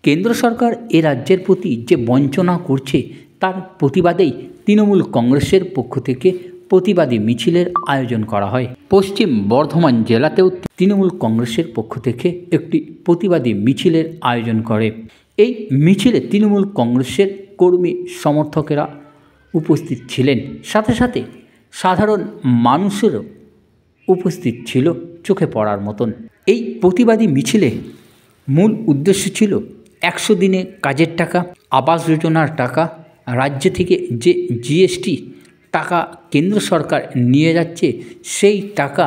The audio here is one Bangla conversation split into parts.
কেন্দ্র সরকার এ রাজ্যের প্রতি যে বঞ্চনা করছে তার প্রতিবাদেই তৃণমূল কংগ্রেসের পক্ষ থেকে প্রতিবাদী মিছিলের আয়োজন করা হয়। পশ্চিম বর্ধমান জেলাতেও তৃণমূল কংগ্রেসের পক্ষ থেকে একটি প্রতিবাদী মিছিলের আয়োজন করে। এই মিছিলে তৃণমূল কংগ্রেসের কর্মী সমর্থকেরা উপস্থিত ছিলেন, সাথে সাথে সাধারণ মানুষেরও উপস্থিত ছিল চোখে পড়ার মতন। এই প্রতিবাদী মিছিলে মূল উদ্দেশ্য ছিল 100 দিনে কাজের টাকা, আবাস যোজনার টাকা, রাজ্য থেকে যে জিএসটি টাকা কেন্দ্র সরকার নিয়ে যাচ্ছে সেই টাকা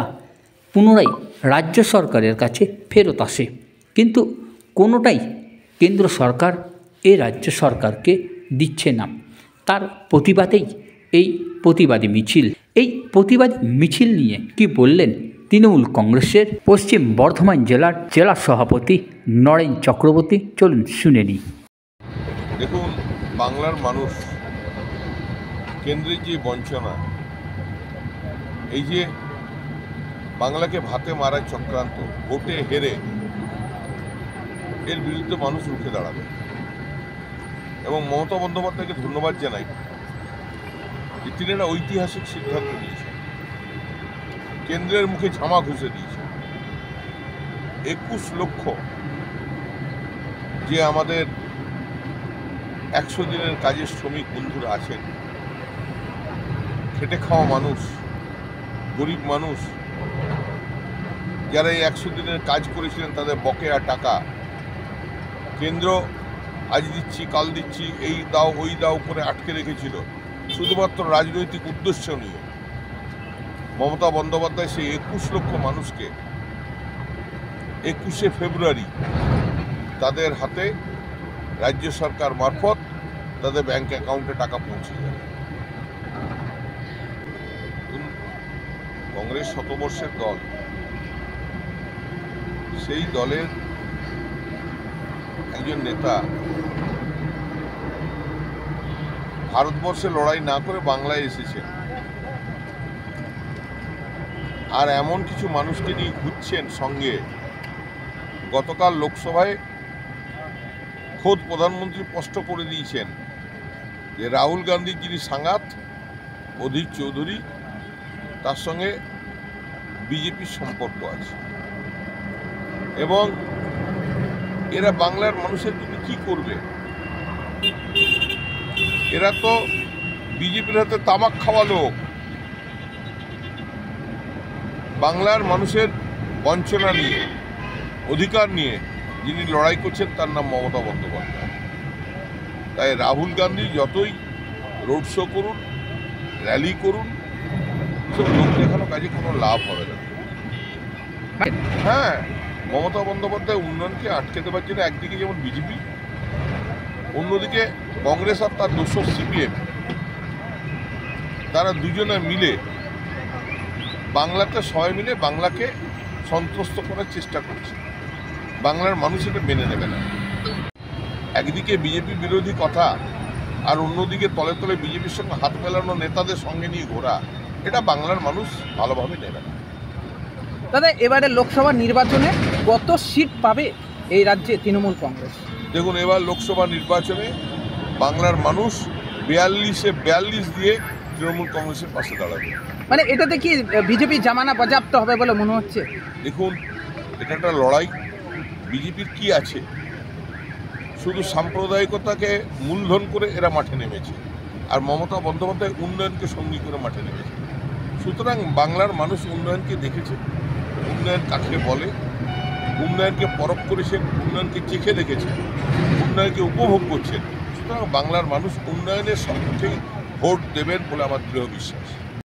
পুনরায় রাজ্য সরকারের কাছে ফেরত আসে, কিন্তু কোনোটাই কেন্দ্র সরকার রাজ্য সরকারকে দিচ্ছে না। তার প্রতিবাদেই এই প্রতিবাদী মিছিল। এই প্রতিবাদী মিছিল নিয়ে কি বললেন তৃণমূল কংগ্রেসের পশ্চিম বর্ধমান জেলার জেলা সভাপতি নরেন চক্রবর্তী, চলুন শুনে নিই। দেখুন, বাংলার মানুষ কেন্দ্রের যে বঞ্চনা, এই যে বাংলাকে ভাতে মারার চক্রান্ত, ভোটে হেরে এর বিরুদ্ধে মানুষ রুখে দাঁড়াবে এবং মমতা বন্দ্যোপাধ্যায়কে ধন্যবাদ জানাই যে তিনি একটা ঐতিহাসিক সিদ্ধান্ত নিয়েছেন, কেন্দ্রের মুখে ঝামা ঘুষে দিয়েছেন। 21 লক্ষ যে আমাদের 100 দিনের কাজের শ্রমিক বন্ধুরা আছেন, খেটে খাওয়া মানুষ, গরিব মানুষ, যারা এই 100 দিনের কাজ করেছিলেন তাদের বকেয়া টাকা কেন্দ্র আজ দিচ্ছি কাল দিচ্ছি, এই দাও ওই দাও করে আটকে রেখেছিল শুধুমাত্র রাজনৈতিক উদ্দেশ্য নিয়ে। মমতা বন্দ্যোপাধ্যায় সেই 21 লক্ষ মানুষকে 21শে ফেব্রুয়ারি তাদের হাতে রাজ্য সরকার মারফত তাদের ব্যাংক অ্যাকাউন্টে টাকা পৌঁছে যাবে। কংগ্রেস শতবর্ষের দল, সেই দলের একজন নেতা ভারতবর্ষে লড়াই না করে বাংলায় এসেছেন, আর এমন কিছু মানুষকে নিয়ে ঘুরছেন সঙ্গে। গতকাল লোকসভায় খোদ প্রধানমন্ত্রী স্পষ্ট করে দিয়েছেন যে রাহুল গান্ধীর যিনি সাঙ্গাত অধীর চৌধুরী, তার সঙ্গে বিজেপির সম্পর্ক আছে এবং এরা বাংলার মানুষের জন্য কি করবে। এরা তো বিজেপির হাতে তামাক খাওয়া লোক। বাংলার মানুষের বঞ্চনা নিয়ে, অধিকার নিয়ে যিনি লড়াই করছেন তার নাম মমতা বন্দ্যোপাধ্যায়। তাই রাহুল গান্ধী যতই রোড শো করুন, র্যালি করুন, সব লোক দেখানো কাজে কোনো লাভ হবে না। হ্যাঁ, মমতা বন্দ্যোপাধ্যায় উন্নয়নকে আটকে দেওয়ার জন্য একদিকে যেমন বিজেপি, অন্যদিকে কংগ্রেস আর তার দোসর সিপিএম, তারা দুজনে মিলে বাংলাতে সবাই মিলে বাংলাকে সন্ত্রস্ত করার চেষ্টা করছে। বাংলার মানুষ এটা মেনে নেবে না। একদিকে বিজেপি বিরোধী কথা আর অন্যদিকে তলে তলে বিজেপির সঙ্গে হাত মেলানো নেতাদের সঙ্গে নিয়ে ঘোরা, এটা বাংলার মানুষ ভালোভাবে নেবে না। দাদা, এবারে লোকসভা নির্বাচনে কত সিট পাবে এই রাজ্যে তৃণমূল কংগ্রেস? দেখুন, এবার লোকসভা নির্বাচনে বাংলার মানুষ 42-এ 42 দিয়ে তৃণমূল কংগ্রেসের পাশে দাঁড়াবে। মানে এটাতে কি বিজেপি জামানা বাজেয়াপ্ত হবে বলে মনে হচ্ছে? দেখুন, এটা একটা লড়াই। বিজেপির কি আছে? শুধু সাম্প্রদায়িকতাকে মূলধন করে এরা মাঠে নেমেছে, আর মমতা বন্দ্যোপাধ্যায় উন্নয়নকে সঙ্গী করে মাঠে নেমেছে। সুতরাং বাংলার মানুষ উন্নয়নকে দেখেছে, উন্নয়ন কাকে বলে, উন্নয়নকে পরখ করেছেন, উন্নয়নকে চেখে দেখেছেন, উন্নয়নকে উপভোগ করছেন। সুতরাং বাংলার মানুষ উন্নয়নের সপক্ষেই ভোট দেবেন বলে আমার দৃঢ় বিশ্বাস।